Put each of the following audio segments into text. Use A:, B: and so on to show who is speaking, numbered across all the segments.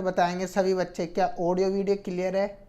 A: बताएंगे सभी बच्चे। क्या ऑडियो वीडियो क्लियर है?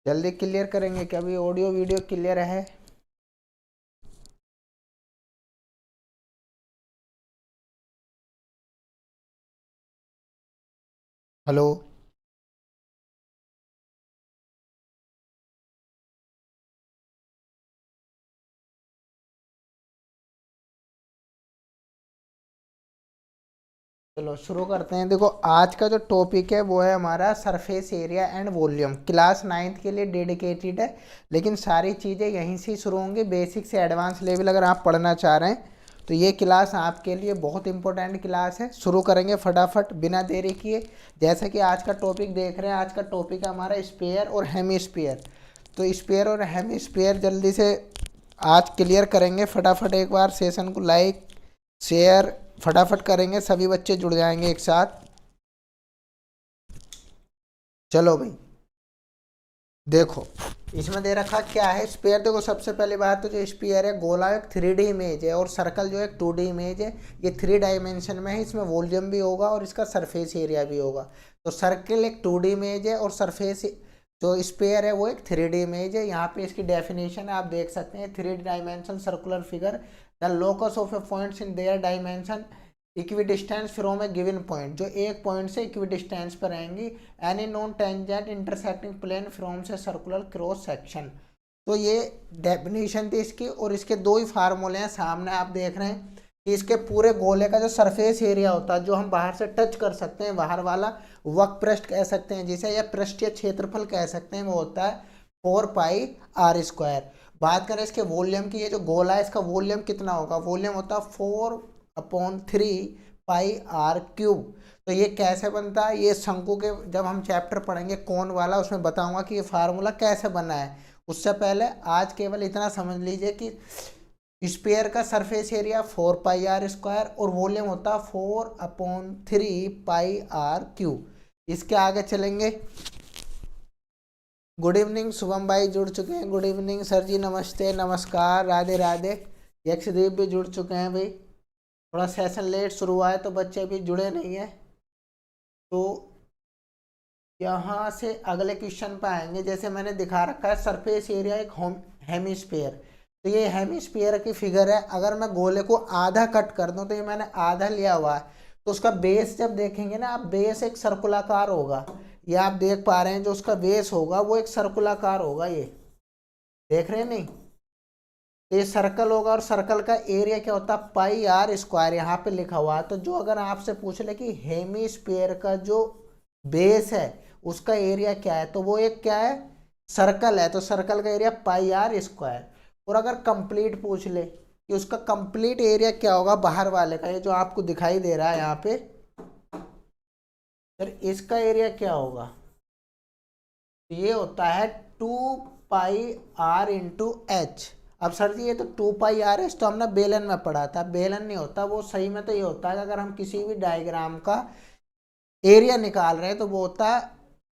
A: जल्दी क्लियर करेंगे क्या? अभी ऑडियो वीडियो क्लियर है? हेलो। चलो शुरू करते हैं। देखो आज का जो टॉपिक है वो है हमारा surface area and volume. Class 9th के लिए डेडिकेटेड है, लेकिन सारी चीज़ें यहीं से शुरू होंगी। बेसिक से एडवांस लेवल अगर आप पढ़ना चाह रहे हैं तो ये क्लास आपके लिए बहुत इंपॉर्टेंट क्लास है। शुरू करेंगे फटाफट बिना देरी किए। जैसा कि आज का टॉपिक देख रहे हैं, आज का टॉपिक है हमारा स्फीयर और हेमिस्फीयर। तो स्फीयर और हेमिस्फीयर जल्दी से आज क्लियर करेंगे फटाफट। एक बार सेशन को लाइक शेयर फटाफट करेंगे, सभी बच्चे जुड़ जाएंगे एक साथ। चलो भाई देखो, इसमें दे रखा क्या है स्पेयर। देखो सबसे पहली बात तो जो स्पेयर है गोला एक 3D इमेज है और सर्कल जो एक 2D इमेज है। ये 3 डायमेंशन में है। इसमें वॉल्यूम भी होगा और इसका सरफेस एरिया भी होगा। तो सर्कल एक 2D इमेज है और सरफेस जो स्पेयर है वो एक 3D इमेज है। यहाँ पे इसकी डेफिनेशन आप देख सकते हैं। 3 dimension circular figure, the locus of a points in their dimension equidistance from a given point, जो एक पॉइंट से इक्विडिस्टेंस पर रहेंगी। Any non tangent intersecting plane from से सर्कुलर क्रॉस सेक्शन। तो ये डेफिनेशन थी इसकी, और इसके दो ही फार्मूले हैं सामने आप देख रहे हैं कि इसके पूरे गोले का जो सरफेस एरिया होता है, जो हम बाहर से टच कर सकते हैं, बाहर वाला वक्र पृष्ठ कह सकते हैं जिसे, या पृष्ठीय क्षेत्रफल कह सकते हैं, वो होता है 4πr²। बात करें इसके वॉल्यूम की, ये जो गोला है इसका वॉल्यूम कितना होगा? वॉल्यूम होता है 4/3πr³। तो ये कैसे बनता है? ये शंकु के जब हम चैप्टर पढ़ेंगे कोण वाला, उसमें बताऊंगा कि ये फार्मूला कैसे बना है। उससे पहले आज केवल इतना समझ लीजिए कि स्पेयर का सरफेस एरिया 4πr² और वॉल्यूम होता है 4/3πr³। इसके आगे चलेंगे। गुड इवनिंग, शुभम भाई जुड़ चुके हैं। गुड इवनिंग सर जी, नमस्ते नमस्कार राधे राधे। यक्षदीप भी जुड़ चुके हैं भाई। थोड़ा सेशन लेट शुरू हुआ है तो बच्चे अभी जुड़े नहीं है। तो यहाँ से अगले क्वेश्चन पे आएंगे। जैसे मैंने दिखा रखा है सरफेस एरिया एक हेमिस्फीयर। तो ये हेमिस्फीयर की फिगर है। अगर मैं गोले को आधा कट कर दूं, तो ये मैंने आधा लिया हुआ है, तो उसका बेस जब देखेंगे ना आप, बेस एक सर्कुलाकार होगा। ये आप देख पा रहे हैं, जो उसका बेस होगा वो एक सर्कुलाकार होगा। ये देख रहे हैं नहीं? तो ये सर्कल होगा और सर्कल का एरिया क्या होता है? πr²। यहाँ पे लिखा हुआ है। तो जो अगर आपसे पूछ ले कि हेमिस्फीयर का जो बेस है उसका एरिया क्या है, तो वो एक क्या है? सर्कल है। तो सर्कल का एरिया πr²। और अगर कंप्लीट पूछ ले कि उसका कंप्लीट एरिया क्या होगा बाहर वाले का, ये जो आपको दिखाई दे रहा है यहाँ पे, फिर इसका एरिया क्या होगा? ये होता है 2πr×h। अब सर जी ये तो 2πr/h तो हमने बेलन में पढ़ा था। बेलन नहीं होता वो, सही में तो ये होता है कि अगर हम किसी भी डायग्राम का एरिया निकाल रहे हैं तो वो होता है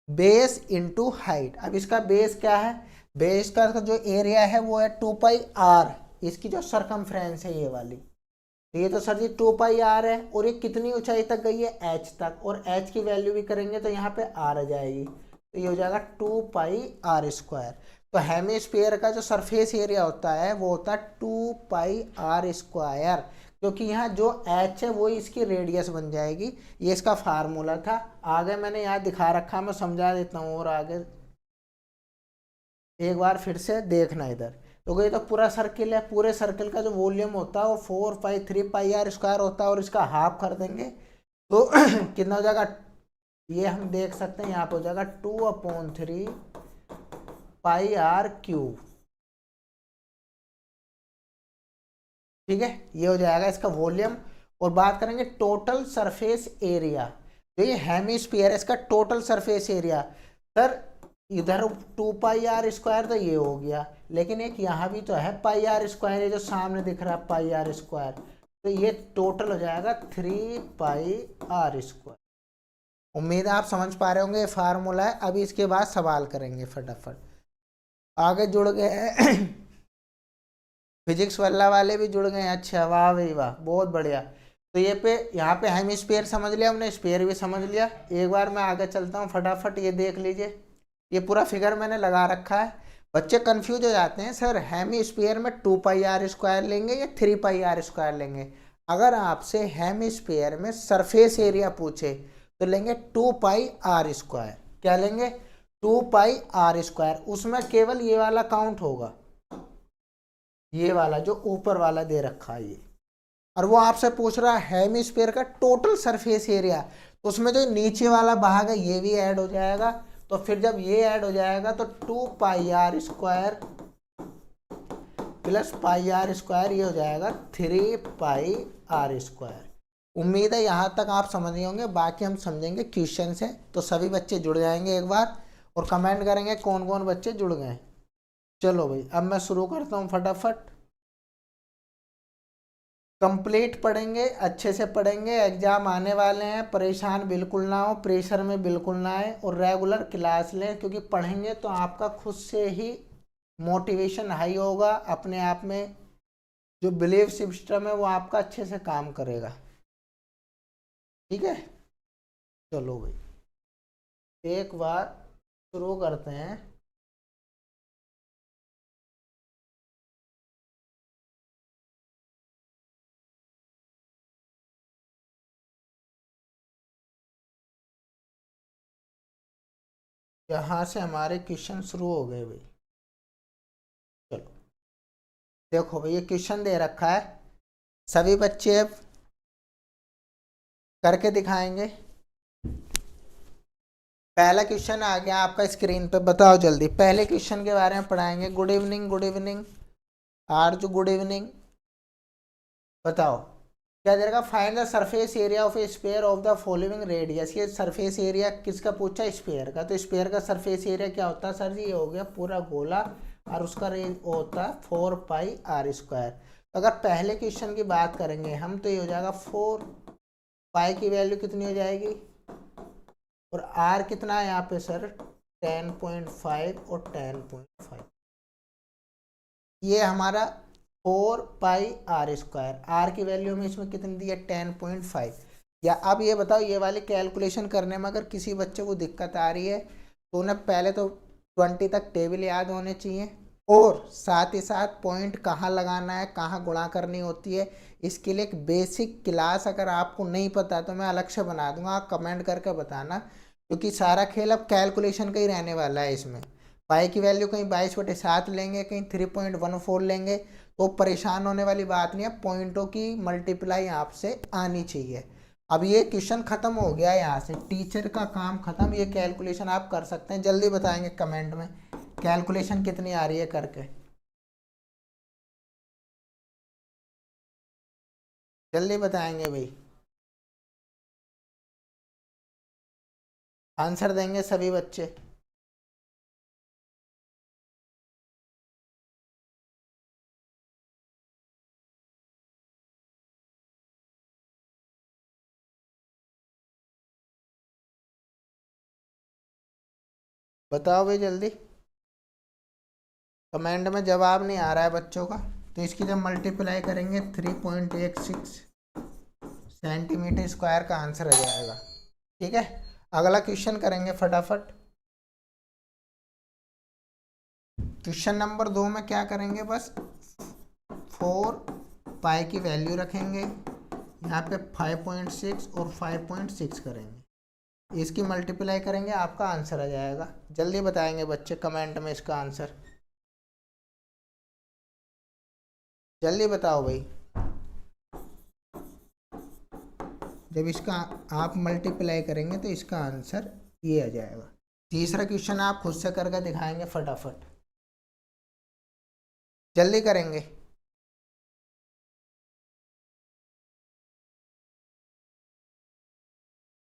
A: बेस इंटू हाइट। अब इसका बेस क्या है? बेस का जो एरिया है वो है 2πr। इसकी जो सरकमफ्रेंस है ये वाली, तो ये तो सर जी 2πr है। और ये कितनी ऊंचाई तक गई है? h तक। और h की वैल्यू भी करेंगे तो यहाँ पे r आ जाएगी। तो ये हो जाएगा 2πr²। तो हेमिस्फीयर का जो सरफेस एरिया होता है वो होता है 2πr², क्योंकि यहाँ जो h है वो इसकी रेडियस बन जाएगी। ये इसका फार्मूला था। आगे मैंने यहाँ दिखा रखा, मैं समझा देता हूँ और आगे एक बार फिर से देखना इधर। तो ये तो पूरा सर्किल है। पूरे सर्किल का जो वॉल्यूम होता है वो 4π3πr² होता है, और इसका हाफ कर देंगे तो कितना हो जाएगा? ये हम देख सकते हैं, यहाँ पे हो जाएगा 2/3πr³। ठीक है, ये हो जाएगा इसका वॉल्यूम। और बात करेंगे टोटल सरफेस एरिया, जो ये हेमिस्फीयर है इसका टोटल सरफेस एरिया। सर इधर 2 पाई r² तो ये हो गया, लेकिन एक यहाँ भी तो है πr², ये जो सामने दिख रहा है πr², तो ये टोटल हो जाएगा 3 πr²। उम्मीद है आप समझ पा रहे होंगे, ये फार्मूला है। अभी इसके बाद सवाल करेंगे फटाफट। आगे जुड़ गए हैं फिजिक्स वाले भी जुड़ गए हैं। अच्छा, वाह भाई वाह, बहुत बढ़िया। तो ये यहाँ पे हेमिस्फीयर समझ लिया हमने, स्फीयर भी समझ लिया। एक बार मैं आगे चलता हूँ फटाफट, ये देख लीजिए, ये पूरा फिगर मैंने लगा रखा है। बच्चे कंफ्यूज हो जाते हैं, सर हेमिस्फीयर में 2 πr² लेंगे या 3 πr² लेंगे। अगर आपसे हेमिस्फीयर में सरफेस एरिया पूछे तो लेंगे 2 πr²। क्या लेंगे? 2 πr²। उसमें केवल ये वाला काउंट होगा, ये वाला जो ऊपर वाला दे रखा है ये। और वो आपसे पूछ रहा है हेमिस्फीयर का टोटल सरफेस एरिया, तो उसमें जो नीचे वाला भाग है ये भी ऐड हो जाएगा। तो फिर जब ये ऐड हो जाएगा तो 2 πr² प्लस πr², ये हो जाएगा 3 πr²। उम्मीद है यहाँ तक आप समझ गए होंगे, बाकी हम समझेंगे क्वेश्चन से। तो सभी बच्चे जुड़ जाएंगे एक बार और कमेंट करेंगे कौन कौन बच्चे जुड़ गए। चलो भाई, अब मैं शुरू करता हूँ फटाफट। कंप्लीट पढ़ेंगे, अच्छे से पढ़ेंगे, एग्जाम आने वाले हैं, परेशान बिल्कुल ना हो, प्रेशर में बिल्कुल ना आए, और रेगुलर क्लास लें, क्योंकि पढ़ेंगे तो आपका खुद से ही मोटिवेशन हाई होगा, अपने आप में जो बिलीव सिस्टम है वो आपका अच्छे से काम करेगा। ठीक है, चलो भाई एक बार शुरू करते हैं। यहाँ से हमारे क्वेश्चन शुरू हो गए भाई। चलो देखो भाई, ये क्वेश्चन दे रखा है, सभी बच्चे अब करके दिखाएंगे। पहला क्वेश्चन आ गया आपका स्क्रीन पे, बताओ जल्दी। पहले क्वेश्चन के बारे में पढ़ाएंगे। गुड इवनिंग, गुड इवनिंग आरजू, गुड इवनिंग। बताओ क्या दे रखा? Find the surface area of A sphere of the following radius. ये सरफेस एरिया किसका पूछा है? स्फीयर का। तो स्फीयर का सरफेस एरिया क्या होता है सर जी? ये हो गया पूरा गोला, और उसका रेंज होता है 4 πr²। तो अगर पहले क्वेश्चन की बात करेंगे हम, तो ये हो जाएगा 4 की वैल्यू कितनी हो जाएगी, और आर कितना है यहाँ पे सर? 10.5 और 10.5। ये हमारा 4 πr²। आर की वैल्यू में इसमें कितनी दी है? 10.5। या अब ये बताओ, ये वाली कैलकुलेशन करने में अगर किसी बच्चे को दिक्कत आ रही है तो उन्हें पहले तो 20 तक टेबल याद होने चाहिए, और साथ ही साथ पॉइंट कहाँ लगाना है, कहाँ गुणा करनी होती है, इसके लिए एक बेसिक क्लास अगर आपको नहीं पता तो मैं अलग से बना दूंगा, आप कमेंट करके बताना। क्योंकि सारा खेल अब कैलकुलेशन का ही रहने वाला है। इसमें पाई की वैल्यू कहीं 22/7 लेंगे, कहीं 3.14 लेंगे, तो परेशान होने वाली बात नहीं है। पॉइंटों की मल्टीप्लाई आपसे आनी चाहिए। अब ये क्वेश्चन खत्म हो गया, यहाँ से टीचर का काम खत्म। ये कैलकुलेशन आप कर सकते हैं, जल्दी बताएंगे कमेंट में कैलकुलेशन कितनी आ रही है करके, जल्दी बताएंगे भाई। आंसर देंगे सभी बच्चे। बताओ भाई जल्दी, कमेंट में जवाब नहीं आ रहा है बच्चों का। तो इसकी जब मल्टीप्लाई करेंगे 3.86 सेंटीमीटर स्क्वायर का आंसर आ जाएगा। ठीक है, अगला क्वेश्चन करेंगे फटाफट। क्वेश्चन नंबर 2 में क्या करेंगे? बस 4 की वैल्यू रखेंगे, यहाँ पे 5.6 और 5.6 करेंगे, इसकी मल्टीप्लाई करेंगे, आपका आंसर आ जाएगा। जल्दी बताएंगे बच्चे कमेंट में इसका आंसर, जल्दी बताओ भाई। जब इसका आप मल्टीप्लाई करेंगे तो इसका आंसर ये आ जाएगा। तीसरा क्वेश्चन आप खुद से करके दिखाएंगे फटाफट, जल्दी करेंगे।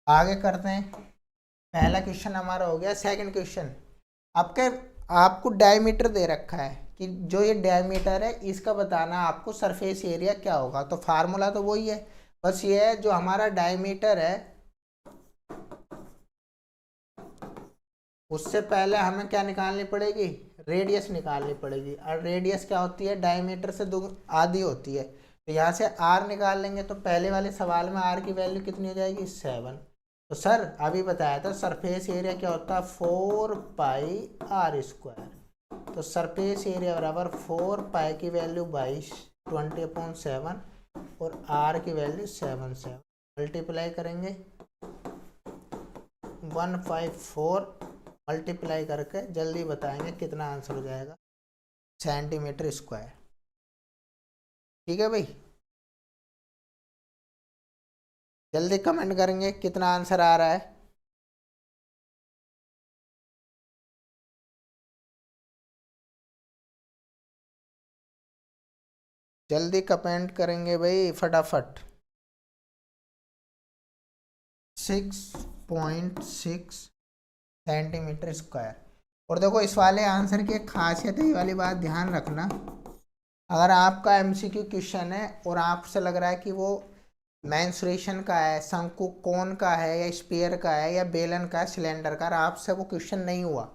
A: आगे करते हैं। पहला क्वेश्चन हमारा हो गया। सेकंड क्वेश्चन, आपके आपको डायमीटर दे रखा है कि जो ये डायमीटर है इसका बताना आपको सरफेस एरिया क्या होगा। तो फार्मूला तो वही है, बस ये है जो हमारा डायमीटर है उससे पहले हमें क्या निकालनी पड़ेगी, रेडियस निकालनी पड़ेगी। और रेडियस क्या होती है, डायमीटर से दो आधी होती है। तो यहाँ से आर निकाल लेंगे तो पहले वाले सवाल में आर की वैल्यू कितनी हो जाएगी, 7। तो सर अभी बताया था सरफेस एरिया क्या होता है, 4πr²। तो सरफेस एरिया बराबर 4π की वैल्यू 22, 20/7 और आर की वैल्यू 7 मल्टीप्लाई करेंगे 154 मल्टीप्लाई करके जल्दी बताएंगे कितना आंसर हो जाएगा, सेंटीमीटर स्क्वायर। ठीक है भाई, जल्दी कमेंट करेंगे कितना आंसर आ रहा है। जल्दी कमेंट करेंगे भाई फटाफट। 6.6 सेंटीमीटर स्क्वायर। और देखो इस वाले आंसर की एक खासियत है, ये वाली बात ध्यान रखना। अगर आपका एमसीक्यू क्वेश्चन है और आपसे लग रहा है कि वो मेंसुरेशन का है, शंकु कोण का है, या स्फीयर का है, या बेलन का है, सिलेंडर का, आपसे वो क्वेश्चन नहीं हुआ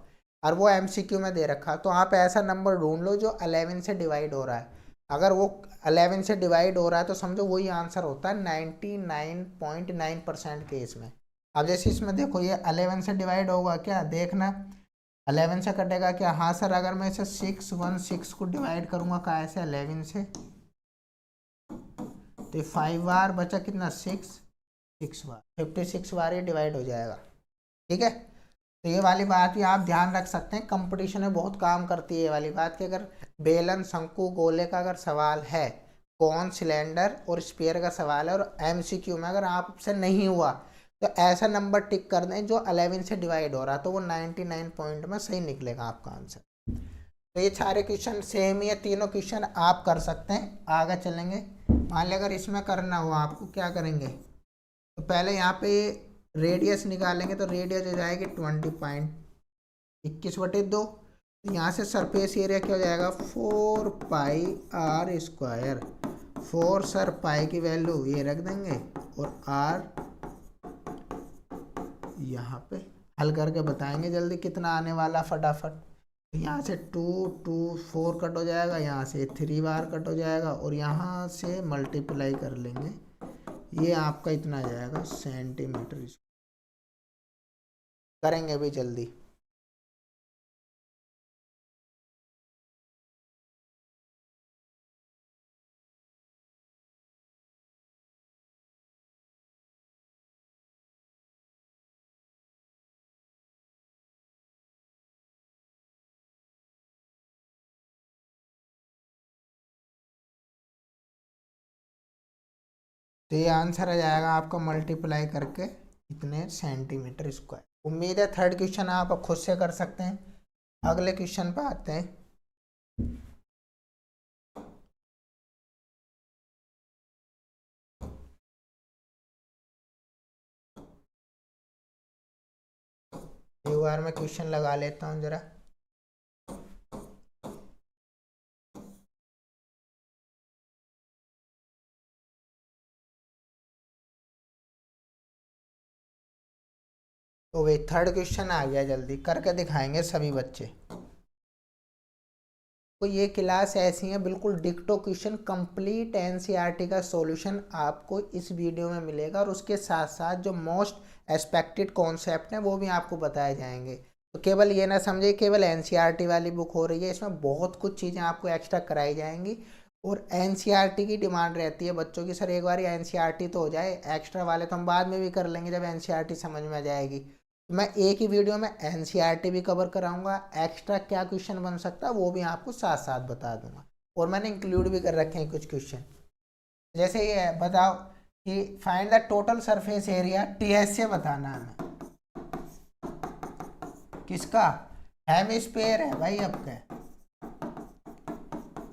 A: और वो एमसीक्यू में दे रखा, तो आप ऐसा नंबर ढूंढ लो जो 11 से डिवाइड हो रहा है। अगर वो 11 से डिवाइड हो रहा है तो समझो वही आंसर होता है 99.9% केस में। अब जैसे इसमें देखो ये 11 से डिवाइड होगा क्या, देखना 11 से कटेगा क्या, हाँ सर अगर मैं इसे 616 को डिवाइड करूँगा कहाँ से, 11 से, तो 5 बार बचा कितना, 6 बार, 56 बार ये डिवाइड हो जाएगा। ठीक है, तो ये वाली बात भी आप ध्यान रख सकते हैं, कंपटीशन में बहुत काम करती है ये वाली बात कि अगर बेलन शंकु गोले का अगर सवाल है, कौन सिलेंडर और स्फीयर का सवाल है और एमसीक्यू में अगर आपसे नहीं हुआ तो ऐसा नंबर टिक कर दें जो 11 से डिवाइड हो रहा तो वो 99 पॉइंट में सही निकलेगा आपका आंसर। तो ये सारे क्वेश्चन सेम ही है, तीनों क्वेश्चन आप कर सकते हैं। आगे चलेंगे, मान लिया अगर इसमें करना हो आपको क्या करेंगे, तो पहले यहाँ पे रेडियस निकालेंगे तो रेडियस हो जाएगी 20.21/2। यहाँ से सरफेस एरिया क्या हो जाएगा, 4πr²। 4 सर पाई की वैल्यू ये रख देंगे और आर यहाँ पे हल करके बताएंगे जल्दी कितना आने वाला फटाफट। यहाँ से 2 2 4 कट हो जाएगा, यहाँ से 3 बार कट हो जाएगा और यहाँ से मल्टीप्लाई कर लेंगे, ये आपका इतना आ जाएगा सेंटीमीटर। करेंगे भी जल्दी। तो ये आंसर आ जाएगा आपका मल्टीप्लाई करके इतने सेंटीमीटर स्क्वायर। उम्मीद है थर्ड क्वेश्चन आप खुद से कर सकते हैं। अगले क्वेश्चन पे आते हैं। एक बार मैं क्वेश्चन लगा लेता हूँ जरा। तो वे थर्ड क्वेश्चन आ गया, जल्दी करके दिखाएंगे सभी बच्चे। तो ये क्लास ऐसी है बिल्कुल डिक्टो क्वेश्चन, कंप्लीट एनसीईआरटी का सॉल्यूशन आपको इस वीडियो में मिलेगा और उसके साथ साथ जो मोस्ट एक्सपेक्टेड कॉन्सेप्ट हैं वो भी आपको बताए जाएंगे। तो केवल ये ना समझिए केवल एनसीईआरटी वाली बुक हो रही है, इसमें बहुत कुछ चीज़ें आपको एक्स्ट्रा कराई जाएंगी। और एनसीईआरटी की डिमांड रहती है बच्चों की, सर एक बार एनसीईआरटी तो हो जाए, एक्स्ट्रा वाले तो हम बाद में भी कर लेंगे जब एनसीईआरटी समझ में आ जाएगी। मैं एक ही वीडियो में एनसीईआरटी भी कवर कराऊंगा, एक्स्ट्रा क्या क्वेश्चन बन सकता है वो भी आपको साथ साथ बता दूंगा। और मैंने इंक्लूड भी कर रखे हैं कुछ क्वेश्चन, जैसे ये है, बताओ कि find the total surface area TS से बताना है हमें। किसका, हेमिस्फीयर है भाई आपका,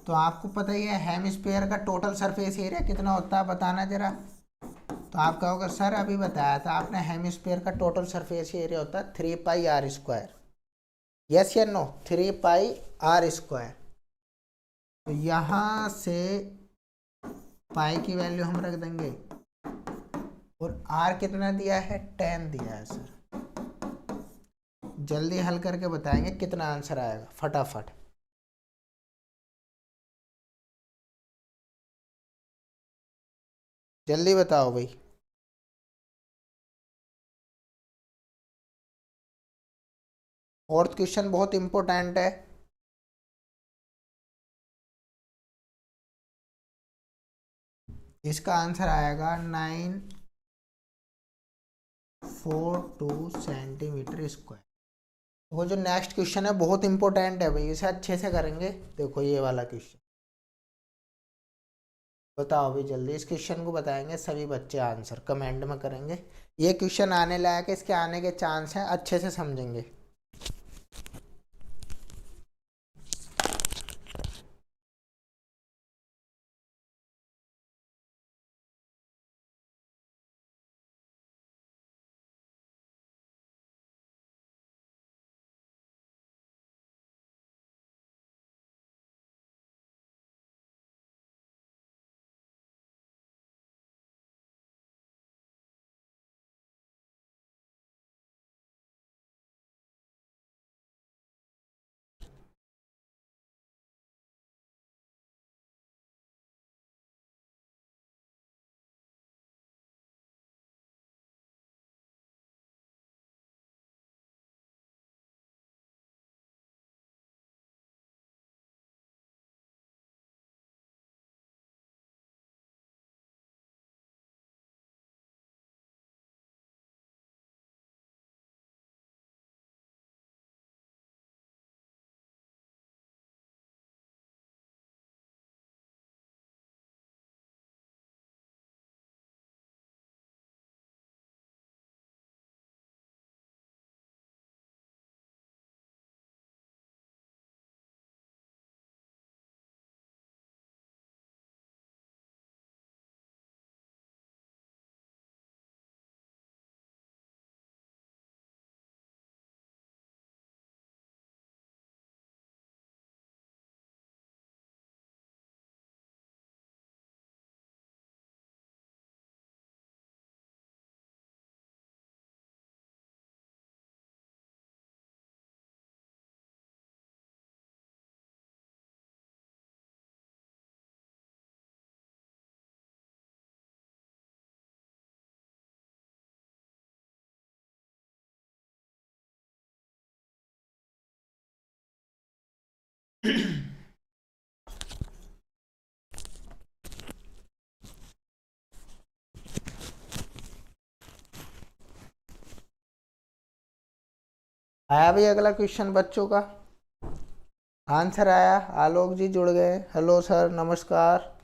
A: तो आपको पता ही है हेमिस्फीयर का टोटल सरफेस एरिया कितना होता है, बताना जरा। तो तो आप कहोगे सर अभी बताया था आपने हेमिस्फीयर का टोटल सरफेस एरिया होता है 3 πr²। यस या नो, 3 πr²। तो यहाँ से पाई की वैल्यू हम रख देंगे और आर कितना दिया है, 10 दिया है सर। जल्दी हल करके बताएंगे कितना आंसर आएगा फटाफट। जल्दी बताओ भाई। फोर्थ क्वेश्चन बहुत इंपॉर्टेंट है। इसका आंसर आएगा 942 सेंटीमीटर²। वो जो नेक्स्ट क्वेश्चन है बहुत इंपॉर्टेंट है भाई, इसे अच्छे से करेंगे। देखो ये वाला क्वेश्चन बताओ भाई जल्दी। इस क्वेश्चन को बताएंगे सभी बच्चे, आंसर कमेंट में करेंगे। ये क्वेश्चन आने लायक है, इसके आने के चांस हैं, अच्छे से समझेंगे। आया भाई अगला क्वेश्चन बच्चों का आंसर आया। आलोक जी जुड़ गए, हेलो सर नमस्कार।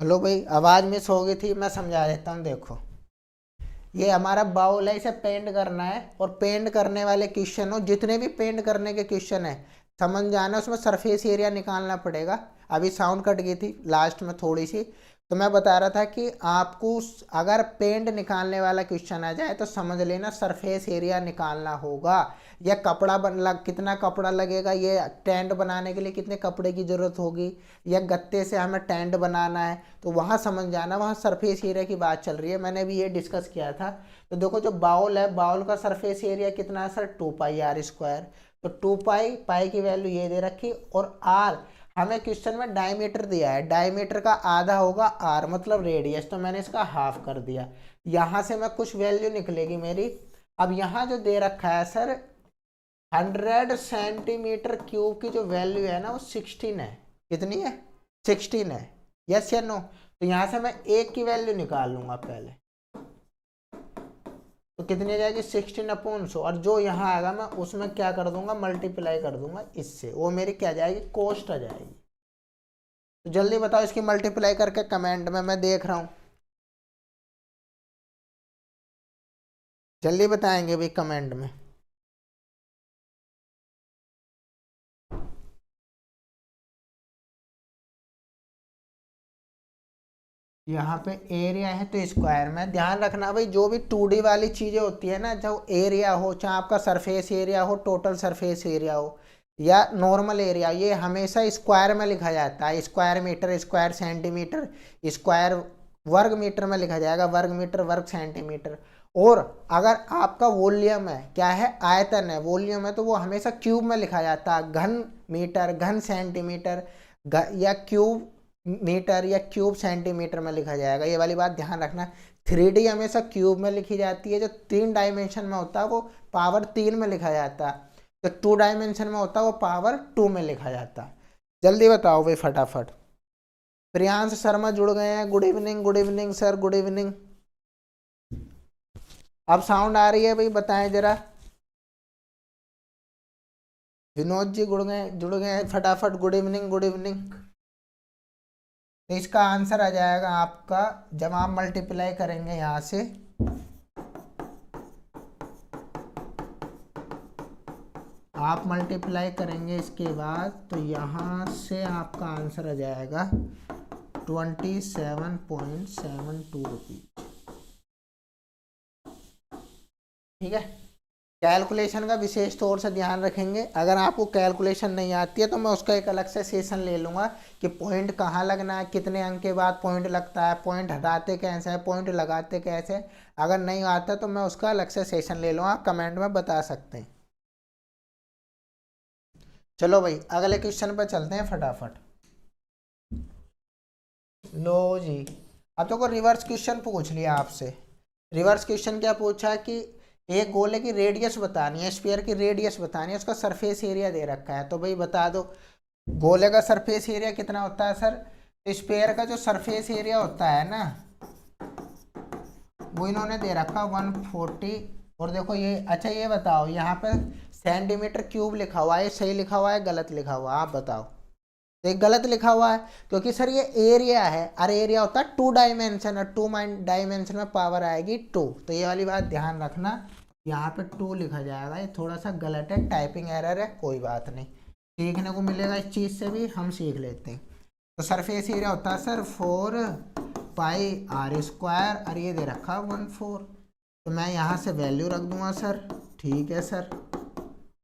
A: हेलो भाई, आवाज़ मिस हो गई थी, मैं समझा देता हूँ। देखो, ये हमारा बाउल है, इसे पेंट करना है, और पेंट करने वाले क्वेश्चन हो, जितने भी पेंट करने के क्वेश्चन है समझ जाना, उसमें सरफेस एरिया निकालना पड़ेगा। अभी साउंड कट गई थी लास्ट में थोड़ी सी, तो मैं बता रहा था कि आपको अगर पेंट निकालने वाला क्वेश्चन आ जाए तो समझ लेना सरफेस एरिया निकालना होगा। या कपड़ा कितना कपड़ा लगेगा, ये टेंट बनाने के लिए कितने कपड़े की ज़रूरत होगी, या गत्ते से हमें टेंट बनाना है, तो वहाँ समझ जाना, वहाँ सरफेस एरिया की बात चल रही है। मैंने भी ये डिस्कस किया था। तो देखो, जो बाउल है, बाउल का सरफेस एरिया कितना है सर, 2πr²। तो 2π की वैल्यू ये दे रखी, और आर हमें क्वेश्चन में डायमीटर दिया है, डायमीटर का आधा होगा आर, मतलब रेडियस, तो मैंने इसका हाफ कर दिया। यहाँ से मैं कुछ वैल्यू निकलेगी मेरी। अब यहाँ जो दे रखा है सर 100 सेंटीमीटर क्यूब की जो वैल्यू है ना, वो 16 है। कितनी है? 16 है। यस या नो? तो यहाँ से मैं एक की वैल्यू निकाल लूंगा पहले, तो कितनी आ जाएगी, 16/100, और जो यहाँ आएगा मैं उसमें क्या कर दूंगा, मल्टीप्लाई कर दूंगा इससे, वो मेरी क्या जाएगी, कॉस्ट आ जाएगी। तो जल्दी बताओ इसकी मल्टीप्लाई करके कमेंट में, मैं देख रहा हूँ, जल्दी बताएंगे भाई कमेंट में। यहाँ पे एरिया है तो स्क्वायर में ध्यान रखना भाई, जो भी 2D वाली चीज़ें होती है ना, जो एरिया हो, चाहे आपका सरफेस एरिया हो, टोटल सरफेस एरिया हो, या नॉर्मल एरिया, ये हमेशा स्क्वायर में लिखा जाता है। Square metre, square centimetre, square वर्ग मीटर में लिखा जाएगा, वर्ग मीटर, वर्ग सेंटीमीटर। और अगर आपका वॉल्यूम है, क्या है, आयतन है, वॉल्यूम है, तो वो हमेशा क्यूब में लिखा जाता है, घन मीटर, घन सेंटीमीटर, या क्यूब मीटर या क्यूब सेंटीमीटर में लिखा जाएगा। ये वाली बात ध्यान रखना। 3D हमेशा क्यूब में लिखी जाती है, जो 3 डायमेंशन में होता है वो पावर 3 में लिखा जाता है, जो 2 डायमेंशन में होता है वो पावर 2 में लिखा जाता है। जल्दी बताओ भाई फटाफट। प्रियांश शर्मा जुड़ गए हैं, good evening, good evening sir, good evening. अब साउंड आ रही है भाई, बताएं जरा। विनोद जी जुड़ गए हैं फटाफट, गुड इवनिंग, गुड इवनिंग। तो इसका आंसर आ जाएगा आपका, जब आप मल्टीप्लाई करेंगे यहाँ से, आप मल्टीप्लाई करेंगे इसके बाद, तो यहाँ से आपका आंसर आ जाएगा 27.72 रुपीज। ठीक है, कैलकुलेशन का विशेष तौर से ध्यान रखेंगे। अगर आपको कैलकुलेशन नहीं आती है तो मैं उसका एक अलग से सेशन ले लूँगा कि पॉइंट कहाँ लगना है, कितने अंक के बाद पॉइंट लगता है, पॉइंट हटाते कैसे हैं, पॉइंट लगाते कैसे। अगर नहीं आता तो मैं उसका अलग से सेशन ले लूँगा, कमेंट में बता सकते हैं। चलो भाई, अगले क्वेश्चन पर चलते हैं फटाफट। लो जी, अब तो को रिवर्स क्वेश्चन पूछ लिया आपसे। रिवर्स क्वेश्चन क्या पूछा कि एक गोले की रेडियस बतानी है, स्फीयर की रेडियस बतानी है, उसका सरफेस एरिया दे रखा है। तो भाई बता दो, गोले का सरफेस एरिया कितना होता है सर, स्फीयर का जो सरफेस एरिया होता है ना, वो इन्होंने दे रखा 140। और देखो ये, अच्छा ये बताओ, यहाँ पे सेंटीमीटर क्यूब लिखा हुआ है, सही लिखा हुआ है गलत लिखा हुआ है, आप बताओ। तो एक गलत लिखा हुआ है, क्योंकि सर ये एरिया है, और एरिया होता है 2 डायमेंशन, और 2 डायमेंशन में पावर आएगी 2। तो ये वाली बात ध्यान रखना, यहाँ पे 2 लिखा जाएगा, ये थोड़ा सा गलत है, टाइपिंग एरर है, कोई बात नहीं, सीखने को मिलेगा इस चीज़ से भी, हम सीख लेते हैं। तो सरफेस एरिया होता है सर 4πr², और ये दे रखा 14। तो मैं यहाँ से वैल्यू रख दूंगा सर, ठीक है सर,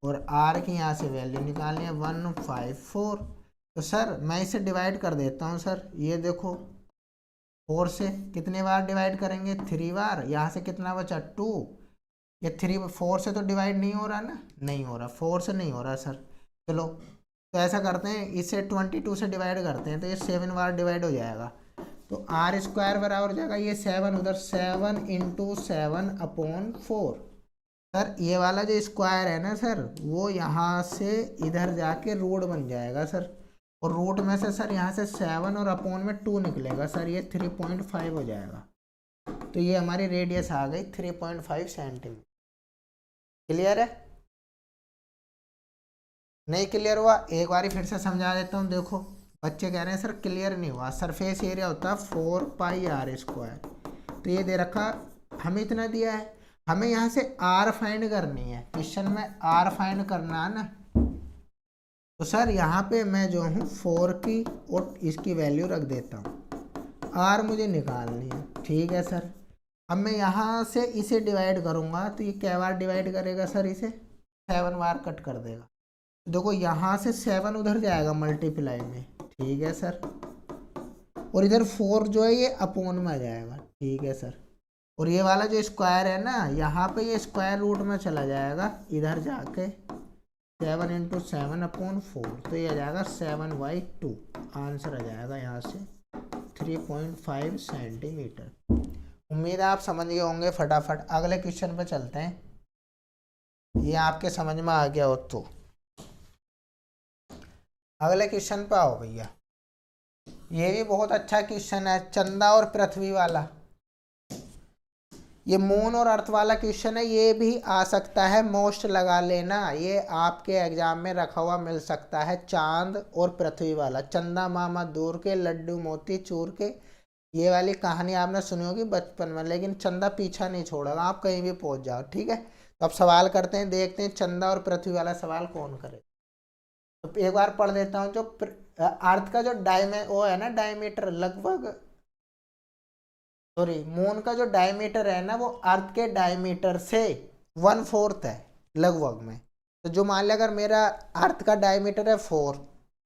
A: और आर की यहाँ से वैल्यू निकालनी है 154। तो सर मैं इसे डिवाइड कर देता हूँ सर, ये देखो 4 से कितने बार डिवाइड करेंगे, 3 बार। यहाँ से कितना बचा 2, ये 3 4 से तो डिवाइड नहीं हो रहा ना, नहीं हो रहा, 4 से नहीं हो रहा सर। चलो तो ऐसा करते हैं, इसे 22 से डिवाइड करते हैं, तो ये 7 बार डिवाइड हो जाएगा। तो r² बराबर हो जाएगा, ये 7 उधर, 7 × 7/4। सर ये वाला जो स्क्वायर है ना सर, वो यहाँ से इधर जाके रूट बन जाएगा सर, और रूट में से सर यहाँ से 7 और अपॉन में 2 निकलेगा सर, ये 3.5 हो जाएगा। तो ये हमारी रेडियस आ गई 3.5 सेंटीमीटर। क्लियर है? नहीं क्लियर हुआ, एक बार फिर से समझा देता हूँ। देखो बच्चे कह रहे हैं सर क्लियर नहीं हुआ। सरफेस एरिया होता है 4πr²। तो ये दे रखा, हमें इतना दिया है, हमें यहाँ से आर फाइंड करनी है। क्वेश्चन में आर फाइंड करना है ना, तो सर यहाँ पे मैं जो हूँ 4 की और इसकी वैल्यू रख देता हूँ, आर मुझे निकालनी है। ठीक है सर, अब मैं यहाँ से इसे डिवाइड करूँगा तो ये क्या बार डिवाइड करेगा सर, इसे 7 बार कट कर देगा। देखो यहाँ से 7 उधर जाएगा मल्टीप्लाई में। ठीक है सर, और इधर 4 जो है ये अपोन में आ जाएगा। ठीक है सर, और ये वाला जो स्क्वायर है ना, यहाँ पे ये स्क्वायर रूट में चला जाएगा, इधर जाके 7 × 7/4, तो ये आ जाएगा 7/2। आंसर आ जाएगा यहाँ से 3.5 सेंटीमीटर। उम्मीद है आप समझ गए होंगे। फटाफट अगले क्वेश्चन पे चलते हैं, ये आपके समझ में आ गया हो तो अगले क्वेश्चन पे आओ भैया। ये भी बहुत अच्छा क्वेश्चन है, चंदा और पृथ्वी वाला। ये मून और अर्थ वाला क्वेश्चन है, ये भी आ सकता है, मोस्ट लगा लेना, ये आपके एग्जाम में रखा हुआ मिल सकता है। चांद और पृथ्वी वाला, चंदा मामा दूर के लड्डू मोती चूर के, ये वाली कहानी आपने सुनी होगी बचपन में, लेकिन चंदा पीछा नहीं छोड़ेगा, आप कहीं भी पहुंच जाओ। ठीक है, तो अब सवाल करते हैं, देखते हैं चंदा और पृथ्वी वाला सवाल कौन करे। तो एक बार पढ़ देता हूँ। जो अर्थ का जो वो है ना डायमीटर, लगभग सॉरी मून का जो डायमीटर है ना, वो अर्थ के डायमीटर से 1/4 है लगभग में। तो जो मान लिया अगर मेरा अर्थ का डायमीटर है 4,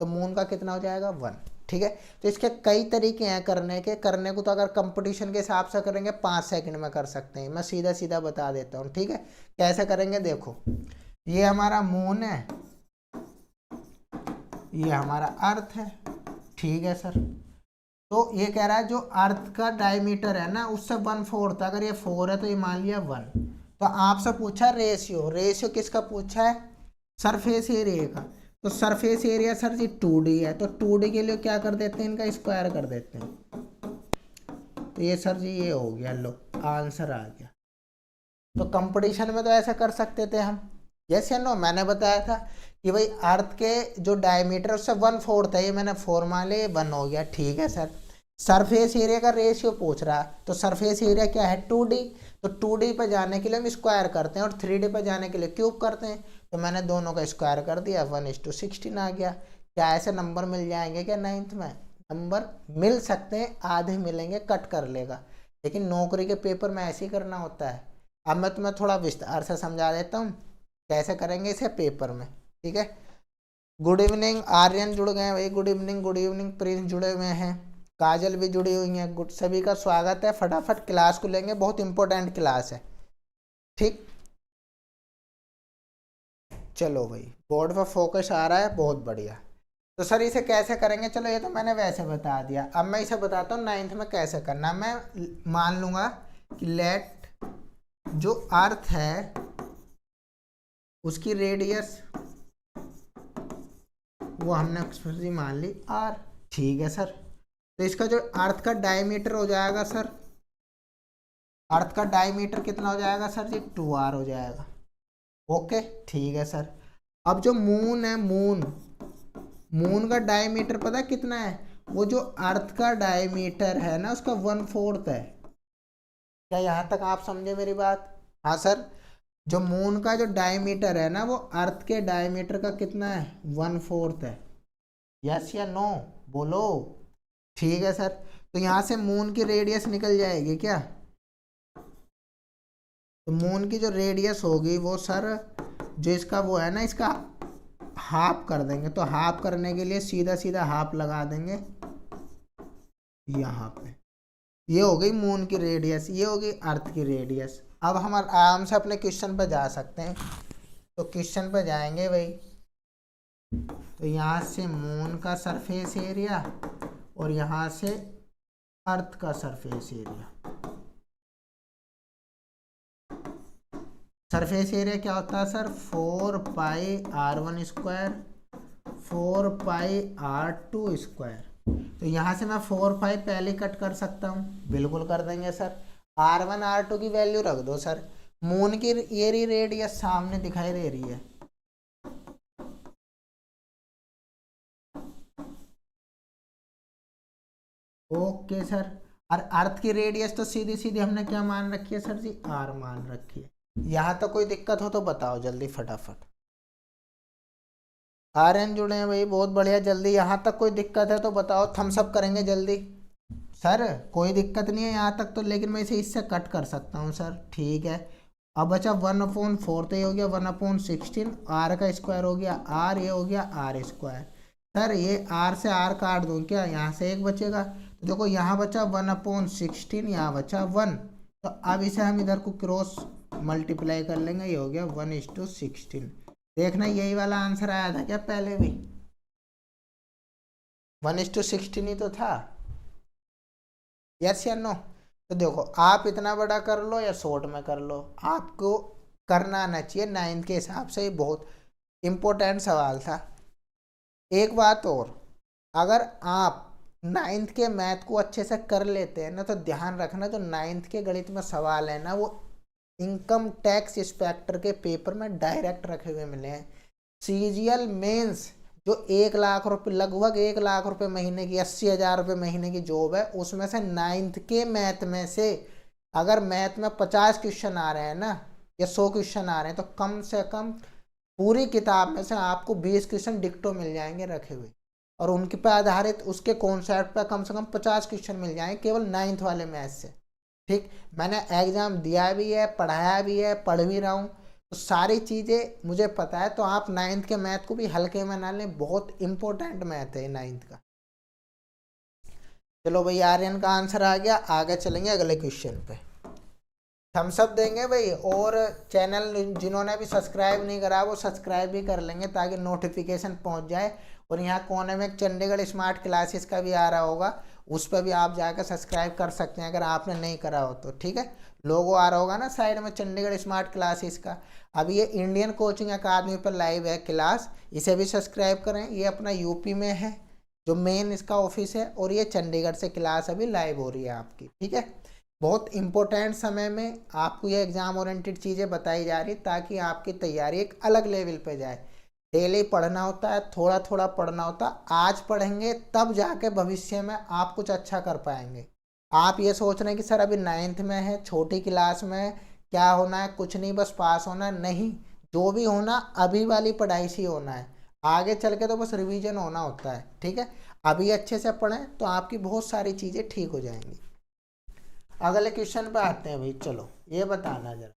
A: तो मून का कितना हो जाएगा 1। ठीक है, तो इसके कई तरीके हैं करने के। करने को तो अगर कंपटीशन के हिसाब से करेंगे 5 सेकंड में कर सकते हैं, मैं सीधा सीधा बता देता हूँ। ठीक है, कैसे करेंगे देखो, ये हमारा मून है, ये हमारा अर्थ है। ठीक है सर, तो ये कह रहा है जो अर्थ का डायमीटर है ना उससे 1/4, अगर ये 4 है तो ये मान लिया 1। तो आपसे पूछा रेशियो, रेशियो किसका पूछा है, सरफेस एरिया का। तो सरफेस एरिया सर जी 2D है, तो 2D के लिए क्या कर देते हैं, इनका स्क्वायर कर देते हैं। तो ये सर जी ये हो गया, लो आंसर आ गया। तो कंपटीशन में तो ऐसा कर सकते थे हम, यस या नो। मैंने बताया था कि भाई अर्थ के जो डायमीटर है उससे 1/4 है, ये मैंने 4 मान लिया, 1 हो गया। ठीक है सर, सरफेस एरिया का रेशियो पूछ रहा है, तो सरफेस एरिया क्या है 2D, तो 2D पर जाने के लिए हम स्क्वायर करते हैं और 3D पर जाने के लिए क्यूब करते हैं। तो मैंने दोनों का स्क्वायर कर दिया, 1:16 आ गया। क्या ऐसे नंबर मिल जाएंगे क्या 9th में? नंबर मिल सकते हैं, आधे मिलेंगे, कट कर लेगा, लेकिन नौकरी के पेपर में ऐसे ही करना होता है। अब मैं तुम्हें थोड़ा विस्तार से समझा देता हूँ कैसे करेंगे इसे पेपर में। ठीक है, गुड इवनिंग, आर्यन जुड़ गए हैं भाई, गुड इवनिंग, प्रिंस जुड़े हुए हैं, काजल भी जुड़ी हुई हैं, गुड, सभी का स्वागत है। फटाफट क्लास को लेंगे, बहुत इंपॉर्टेंट क्लास है। ठीक, चलो भाई, बोर्ड पर फोकस आ रहा है, बहुत बढ़िया। तो सर इसे कैसे करेंगे, चलो ये तो मैंने वैसे बता दिया, अब मैं इसे बताता हूँ 9th में कैसे करना। मैं मान लूंगा कि लेट जो अर्थ है उसकी रेडियस वो हमने मान ली r। ठीक है सर, तो इसका जो अर्थ का डायमीटर हो जाएगा सर, अर्थ का डायमीटर कितना हो जाएगा सर जी 2r हो जाएगा। ओके, ठीक है सर। अब जो मून है, मून का डायमीटर पता है कितना है, वो जो अर्थ का डायमीटर है ना उसका 1/4 है। क्या यहाँ तक आप समझे मेरी बात? हाँ सर, जो मून का जो डायमीटर है ना वो अर्थ के डायमीटर का कितना है 1/4 है। यस या नो बोलो। ठीक है सर, तो यहाँ से मून की रेडियस निकल जाएगी क्या, तो मून की जो रेडियस होगी वो सर जो इसका वो है ना इसका हाफ कर देंगे। तो हाफ करने के लिए सीधा सीधा हाफ लगा देंगे यहाँ पे, ये हो गई मून की रेडियस, ये होगी अर्थ की रेडियस। अब हम आराम से अपने क्वेश्चन पर जा सकते हैं। तो क्वेश्चन पर जाएंगे भाई, तो यहाँ से मून का सरफेस एरिया और यहाँ से अर्थ का सरफेस एरिया। सरफेस एरिया क्या होता है सर 4πr1² 4πr2²। तो यहाँ से मैं 4π पहले कट कर सकता हूँ, बिल्कुल कर देंगे सर। r1 r2 की वैल्यू रख दो सर, मून की एरी रेडियस सामने दिखाई दे रही है, ओके सर। और अर्थ की रेडियस तो सीधी सीधी हमने क्या मान रखी है सर जी, आर मान रखी है। यहाँ तो कोई दिक्कत हो तो बताओ जल्दी फटाफट। आर्यन जुड़े हैं भाई, बहुत बढ़िया। जल्दी, यहाँ तक कोई दिक्कत है तो बताओ, थम्स अप करेंगे जल्दी। सर कोई दिक्कत नहीं है यहाँ तक तो, लेकिन मैं इसे इससे कट कर सकता हूँ सर, ठीक है। अब बचा 1/4 तो ये हो गया 1/16, आर का स्क्वायर हो गया आर, ये हो गया आर स्क्वायर। सर ये आर से आर काट दूँ क्या, यहाँ से एक बचेगा, तो देखो यहाँ बचा 1/16, यहाँ बचा 1। तो अब इसे हम इधर को क्रॉस मल्टीप्लाई कर लेंगे, ये हो गया 1:16। देखना यही वाला आंसर आया था क्या पहले भी, 1:16 ही तो था, यस या नो। तो देखो आप इतना बड़ा कर लो या शॉर्ट में कर लो, आपको करना आना चाहिए 9th के हिसाब से। ये बहुत इम्पोर्टेंट सवाल था। एक बात और, अगर आप 9th के मैथ को अच्छे से कर लेते हैं ना, तो ध्यान रखना जो 9th के गणित में सवाल है ना, वो इनकम टैक्स इंस्पेक्टर के पेपर में डायरेक्ट रखे हुए मिले हैं। सीजीएल मेंस जो 1 लाख रुपए, लगभग 1 लाख रुपए महीने की, 80,000 रुपये महीने की जॉब है, उसमें से 9th के मैथ में से अगर मैथ में 50 क्वेश्चन आ रहे हैं ना, या 100 क्वेश्चन आ रहे हैं, तो कम से कम पूरी किताब में से आपको 20 क्वेश्चन डिक्टो मिल जाएंगे रखे हुए, और उनके पे आधारित उसके कॉन्सेप्ट पे कम से कम 50 क्वेश्चन मिल जाएंगे केवल 9th वाले मैथ से। ठीक, मैंने एग्जाम दिया भी है, पढ़ाया भी है, पढ़ भी रहा हूँ, तो सारी चीज़ें मुझे पता है। तो आप 9th के मैथ को भी हल्के में ना लें, बहुत इंपॉर्टेंट मैथ है 9th का। चलो भाई, आर्यन का आंसर आ गया, आगे चलेंगे अगले क्वेश्चन पे। थम्स अप देंगे भाई, और चैनल जिन्होंने भी सब्सक्राइब नहीं करा वो सब्सक्राइब भी कर लेंगे ताकि नोटिफिकेशन पहुंच जाए। और यहाँ कोने में एक चंडीगढ़ स्मार्ट क्लासेस का भी आ रहा होगा, उस पर भी आप जाकर सब्सक्राइब कर सकते हैं अगर आपने नहीं करा हो तो, ठीक है। लोगो आ रहा होगा ना साइड में चंडीगढ़ स्मार्ट क्लासेस का। अभी ये इंडियन कोचिंग अकादमी पर लाइव है क्लास, इसे भी सब्सक्राइब करें। ये अपना यूपी में है जो मेन इसका ऑफिस है, और ये चंडीगढ़ से क्लास अभी लाइव हो रही है आपकी, ठीक है। बहुत इंपॉर्टेंट समय में आपको ये एग्जाम ओरिएंटेड चीज़ें बताई जा रही ताकि आपकी तैयारी एक अलग लेवल पे जाए। डेली पढ़ना होता है, थोड़ा थोड़ा पढ़ना होता है, आज पढ़ेंगे तब जाके भविष्य में आप कुछ अच्छा कर पाएंगे। आप ये सोच रहे हैं कि सर अभी 9th में है, छोटी क्लास में क्या होना है, कुछ नहीं बस पास होना है, नहीं। जो भी होना अभी वाली पढ़ाई से होना है, आगे चल के तो बस रिवीजन होना होता है, ठीक है। अभी अच्छे से पढ़ें तो आपकी बहुत सारी चीज़ें ठीक हो जाएंगी। अगले क्वेश्चन पे आते हैं भाई, चलो ये बताना जरा।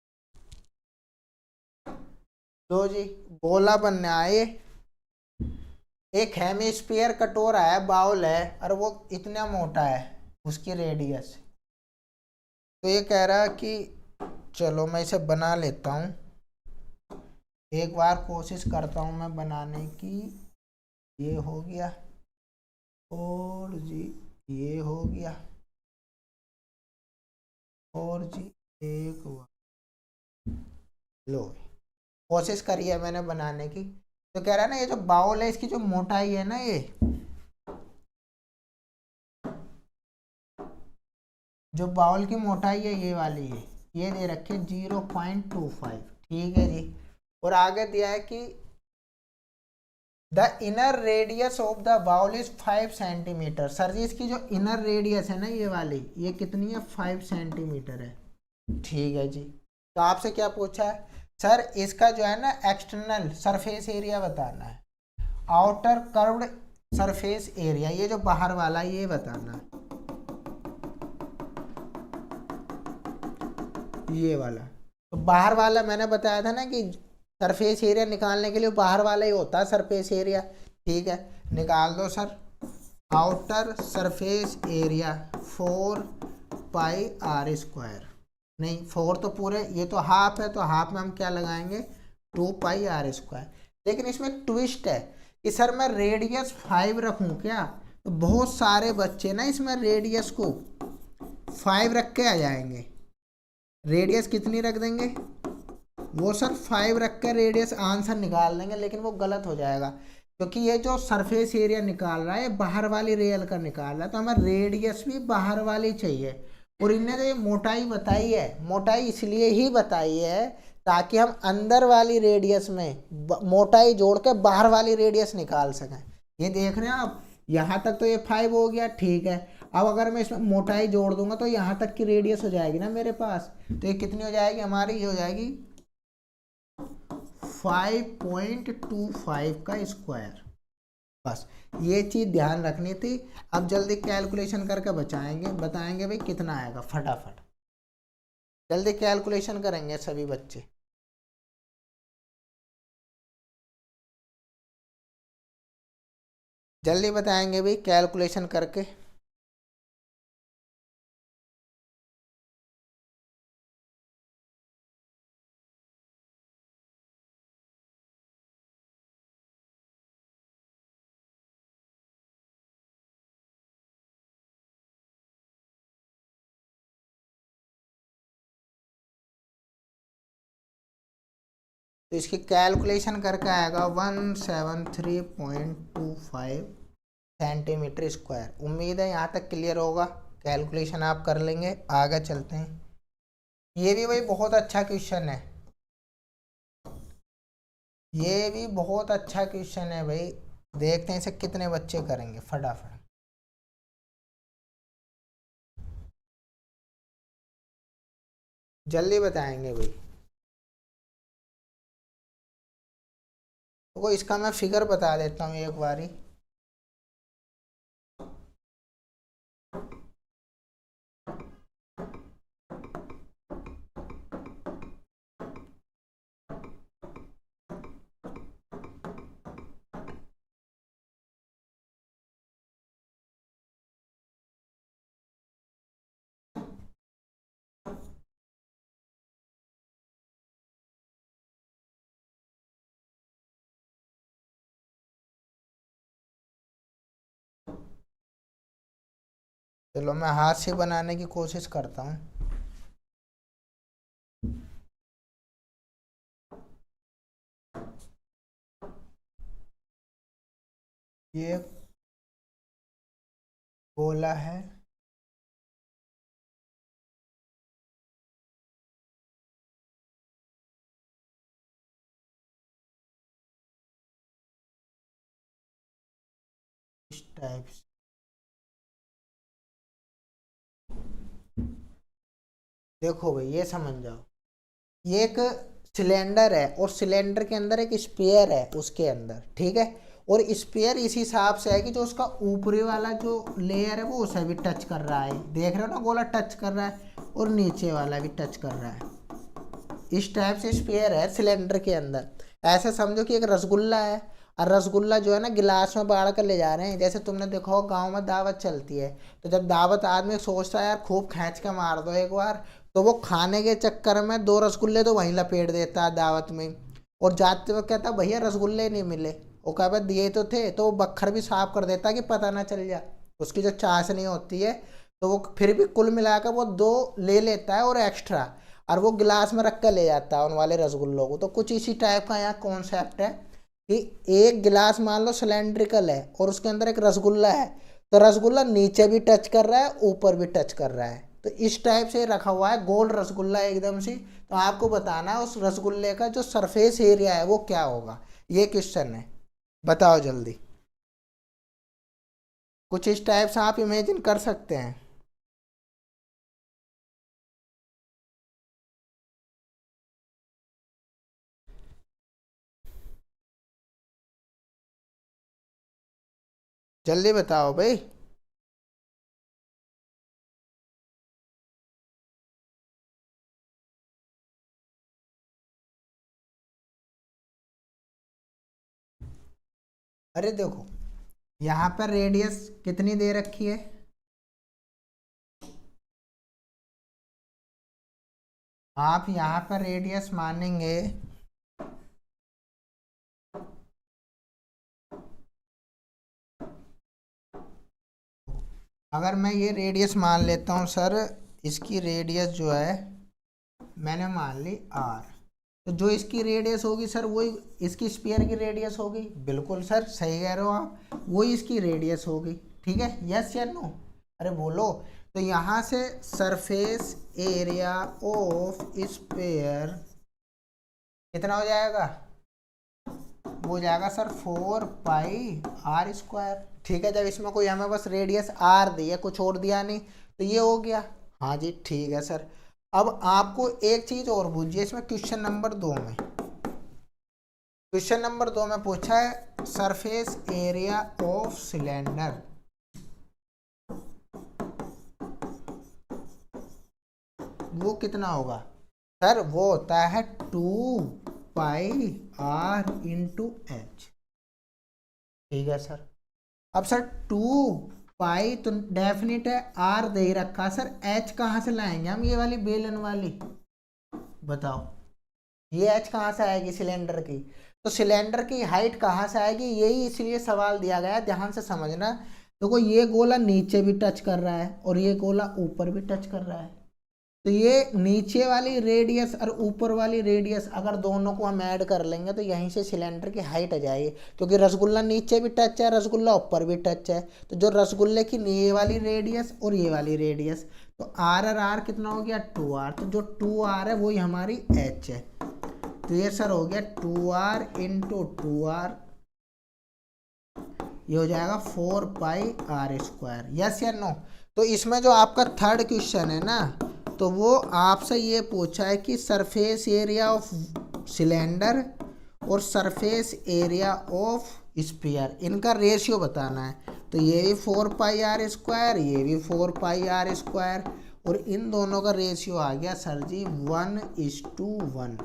A: तो जी गोला बनने आए, एक हेमिस्फीयर कटोरा है, बाउल है, और वो इतना मोटा है उसकी रेडियस। तो ये कह रहा है कि चलो मैं इसे बना लेता हूँ, एक बार कोशिश करता हूँ मैं बनाने की। ये हो गया, और जी ये हो गया, और जी एक बार लो, कोशिश करी है मैंने बनाने की। तो कह रहा है ना, ये जो बाउल है इसकी जो मोटाई है ना, ये जो बाउल की मोटाई है ये वाली है, ये दे रखे 0.25, ठीक है जी। और आगे दिया है कि the inner radius of the bowl is 5 centimetre. Sir जी इसकी जो इनर रेडियस है ना ये वाली, ये कितनी है, 5 सेंटीमीटर है, ठीक है जी। तो आपसे क्या पूछा है, सर इसका जो है ना एक्सटर्नल सरफेस एरिया बताना है, आउटर कर्व्ड सरफेस एरिया, ये जो बाहर वाला ये बताना है, ये वाला। तो बाहर वाला मैंने बताया था ना कि सरफेस एरिया निकालने के लिए बाहर वाला ही होता है सरफेस एरिया, ठीक है। निकाल दो sir, outer surface area 4πr², नहीं 4 तो पूरे, ये तो हाफ है, तो हाफ में हम क्या लगाएंगे 2πr²। लेकिन इसमें ट्विस्ट है कि सर मैं रेडियस 5 रखूं क्या, तो बहुत सारे बच्चे ना इसमें रेडियस को 5 रख के आ जाएंगे। रेडियस कितनी रख देंगे, वो सर 5 रख कर रेडियस आंसर निकाल देंगे, लेकिन वो गलत हो जाएगा, क्योंकि ये जो सरफेस एरिया निकाल रहा है बाहर वाली रेल का निकाल रहा है, तो हमें रेडियस भी बाहर वाली चाहिए। और इनने जो मोटाई बताई है, मोटाई इसलिए ही बताई है ताकि हम अंदर वाली रेडियस में मोटाई जोड़ के बाहर वाली रेडियस निकाल सकें। ये देख रहे हैं आप, यहाँ तक तो ये 5 हो गया, ठीक है। अब अगर मैं इसमें मोटाई जोड़ दूंगा तो यहाँ तक की रेडियस हो जाएगी ना मेरे पास, तो ये कितनी हो जाएगी हमारी, ये हो जाएगी 5.25 का स्क्वायर। बस ये चीज़ ध्यान रखनी थी। अब जल्दी कैलकुलेशन करके बताएंगे भाई कितना आएगा, फटाफट जल्दी कैलकुलेशन करेंगे सभी बच्चे। जल्दी बताएंगे भाई कैलकुलेशन करके। तो इसकी कैलकुलेशन करके आएगा 173.25 सेंटीमीटर स्क्वायर। उम्मीद है यहाँ तक क्लियर होगा, कैलकुलेशन आप कर लेंगे। आगे चलते हैं। ये भी भाई बहुत अच्छा क्वेश्चन है, ये भी बहुत अच्छा क्वेश्चन है भाई। देखते हैं इसे कितने बच्चे करेंगे फटाफट। जल्दी बताएंगे भाई। तो इसका मैं फिगर बता देता हूँ एक बारी। चलो मैं हाथ से बनाने की कोशिश करता हूँ। ये गोला है, इस टाइप से। देखो भाई ये समझ जाओ, ये एक सिलेंडर है और सिलेंडर के अंदर एक स्पेयर है उसके अंदर, ठीक है। और स्पेयर इस हिसाब से है कि जो उसका ऊपरी वाला जो लेयर है वो उसे भी टच कर रहा है, देख रहे हो ना, गोला टच कर रहा है, और नीचे वाला भी टच कर रहा है। इस टाइप से स्पेयर है सिलेंडर के अंदर। ऐसे समझो कि एक रसगुल्ला है, और रसगुल्ला जो है ना गिलास में बाढ़ कर ले जा रहे हैं। जैसे तुमने देखा हो गाँव में दावत चलती है, तो जब दावत आदमी सोचता है यार खूब खींच के मार दो एक बार, तो वो खाने के चक्कर में 2 रसगुल्ले तो वहीं लपेट देता है दावत में। और जाते वक्त कहता भैया रसगुल्ले नहीं मिले, वो कह भाई दिए तो थे, तो वो बखर भी साफ कर देता कि पता ना चल जाए। उसकी जो चाशनी होती है, तो वो फिर भी कुल मिलाकर वो 2 ले लेता है और एक्स्ट्रा, और वो गिलास में रख कर ले जाता है उन वाले रसगुल्लों को। तो कुछ इसी टाइप का यहाँ कॉन्सेप्ट है कि एक गिलास मान लो सिलेंड्रिकल है और उसके अंदर एक रसगुल्ला है, तो रसगुल्ला नीचे भी टच कर रहा है ऊपर भी टच कर रहा है। तो इस टाइप से रखा हुआ है गोल रसगुल्ला एकदम से। तो आपको बताना है उस रसगुल्ले का जो सरफेस एरिया है वो क्या होगा। ये क्वेश्चन है, बताओ जल्दी। कुछ इस टाइप से आप इमेजिन कर सकते हैं। जल्दी बताओ भाई। अरे देखो यहाँ पर रेडियस कितनी दे रखी है, आप यहाँ पर रेडियस मानेंगे अगर मैं ये रेडियस मान लेता हूँ सर, इसकी रेडियस जो है मैंने मान ली r, तो जो इसकी रेडियस होगी सर वही इसकी स्फीयर की रेडियस होगी। बिल्कुल सर सही कह रहे हो आप, वही इसकी रेडियस होगी। ठीक है, यस या नो, अरे बोलो। तो यहाँ से सरफेस एरिया ऑफ स्फीयर कितना हो जाएगा, वो हो जाएगा सर 4 पाई r स्क्वायर। ठीक है, जब इसमें कोई हमें बस रेडियस आर दिया, कुछ और दिया नहीं, तो ये हो गया। हाँ जी ठीक है सर। अब आपको एक चीज और पूछिए इसमें क्वेश्चन नंबर 2 में। क्वेश्चन नंबर 2 में पूछा है सरफेस एरिया ऑफ सिलेंडर। वो कितना होगा सर? वो होता है 2πr/h। ठीक है सर। अब सर 2π तो डेफिनेट है, आर दे ही रखा सर, एच कहाँ से लाएंगे हम? ये वाली बेलन वाली, बताओ ये एच कहाँ से आएगी सिलेंडर की? तो सिलेंडर की हाइट कहाँ से आएगी, यही इसलिए सवाल दिया गया है, ध्यान से समझना। देखो ये गोला नीचे भी टच कर रहा है और ये गोला ऊपर भी टच कर रहा है, तो ये नीचे वाली रेडियस और ऊपर वाली रेडियस अगर दोनों को हम ऐड कर लेंगे तो यहीं से सिलेंडर की हाइट आ जाएगी, क्योंकि रसगुल्ला नीचे भी टच है, रसगुल्ला ऊपर भी टच है, तो जो रसगुल्ले की ये वाली रेडियस और ये वाली रेडियस, तो आर और आर कितना हो गया 2r, तो जो 2r है वही हमारी h है, तो ये सर हो गया 2r इंटू 2r, ये हो जाएगा 4πr²। यस या नो? तो इसमें जो आपका थर्ड क्वेश्चन है ना, तो वो आपसे ये पूछा है कि सरफेस एरिया ऑफ सिलेंडर और सरफेस एरिया ऑफ स्फीयर, इनका रेशियो बताना है। तो ये भी 4πr², ये भी 4πr², और इन दोनों का रेशियो आ गया सर जी 1:1।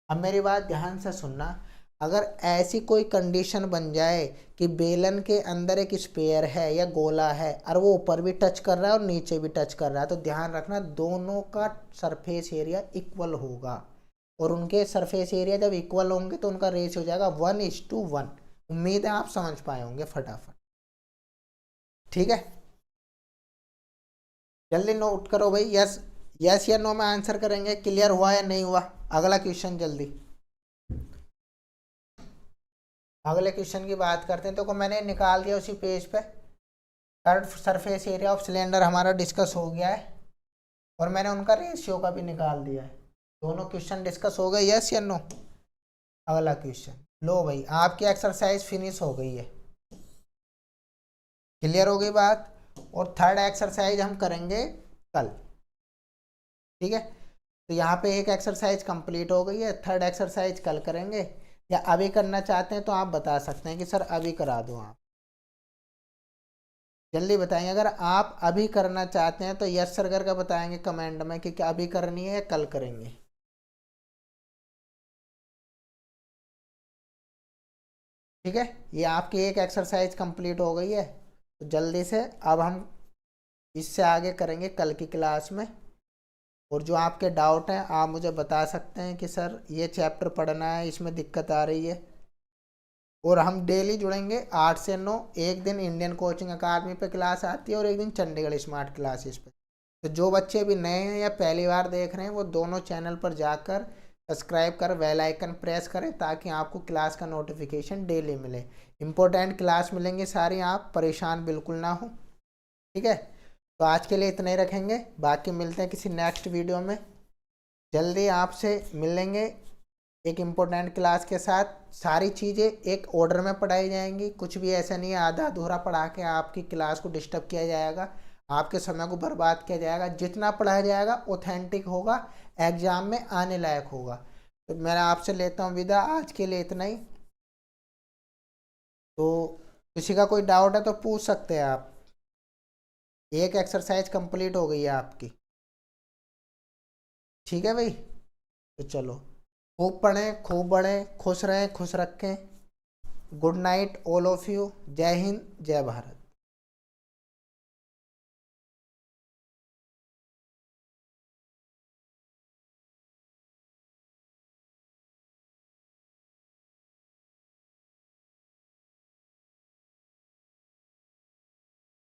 A: अब मेरी बात ध्यान से सुनना, अगर ऐसी कोई कंडीशन बन जाए कि बेलन के अंदर एक स्फीयर है या गोला है और वो ऊपर भी टच कर रहा है और नीचे भी टच कर रहा है, तो ध्यान रखना दोनों का सरफेस एरिया इक्वल होगा, और उनके सरफेस एरिया जब इक्वल होंगे तो उनका रेशियो हो जाएगा 1:1। उम्मीद है आप समझ पाए होंगे फटाफट। ठीक है, जल्दी नोट करो भाई, यस यस या नो में आंसर करेंगे। क्लियर हुआ या नहीं हुआ? अगला क्वेश्चन जल्दी, अगले क्वेश्चन की बात करते हैं। तो मैंने निकाल दिया उसी पेज पे, third surface area of cylinder हमारा डिस्कस हो गया है, और मैंने उनका रेशियो का भी निकाल दिया है। दोनों क्वेश्चन डिस्कस हो गए, यस या नो? अगला क्वेश्चन, लो भाई आपकी एक्सरसाइज फिनिश हो गई है, क्लियर हो गई बात, और थर्ड एक्सरसाइज हम करेंगे कल। ठीक है, तो यहाँ पे एक एक्सरसाइज कंप्लीट हो गई है, थर्ड एक्सरसाइज कल करेंगे, या अभी करना चाहते हैं तो आप बता सकते हैं कि सर अभी करा दो। आप जल्दी बताएंगे, अगर आप अभी करना चाहते हैं तो यस सर करके बताएंगे कमेंट में कि क्या अभी करनी है या कल करेंगे। ठीक है, ये आपकी एक एक्सरसाइज कंप्लीट हो गई है, तो जल्दी से अब हम इससे आगे करेंगे कल की क्लास में। और जो आपके डाउट हैं आप मुझे बता सकते हैं कि सर ये चैप्टर पढ़ना है, इसमें दिक्कत आ रही है। और हम डेली जुड़ेंगे 8 से 9, एक दिन इंडियन कोचिंग अकादमी पे क्लास आती है और एक दिन चंडीगढ़ स्मार्ट क्लासेस पे। तो जो बच्चे भी नए हैं या पहली बार देख रहे हैं वो दोनों चैनल पर जाकर सब्सक्राइब कर बेल आइकन प्रेस करें, ताकि आपको क्लास का नोटिफिकेशन डेली मिले। इम्पोर्टेंट क्लास मिलेंगे सारी, आप परेशान बिल्कुल ना हो। ठीक है, तो आज के लिए इतना ही रखेंगे, बाकी मिलते हैं किसी नेक्स्ट वीडियो में। जल्दी आपसे मिलेंगे एक इम्पोर्टेंट क्लास के साथ। सारी चीज़ें एक ऑर्डर में पढ़ाई जाएंगी, कुछ भी ऐसा नहीं है आधा अधूरा पढ़ा के आपकी क्लास को डिस्टर्ब किया जाएगा, आपके समय को बर्बाद किया जाएगा। जितना पढ़ाया जाएगा ऑथेंटिक होगा, एग्जाम में आने लायक होगा। तो मैं आपसे लेता हूँ विदा, आज के लिए इतना ही। तो किसी का कोई डाउट है तो पूछ सकते हैं आप। एक एक्सरसाइज कंप्लीट हो गई है आपकी। ठीक है भाई, तो चलो खूब पढ़ें, खूब बढ़ें, खुश रहें, खुश रखें। Good night all of you. जय हिंद, जय भारत।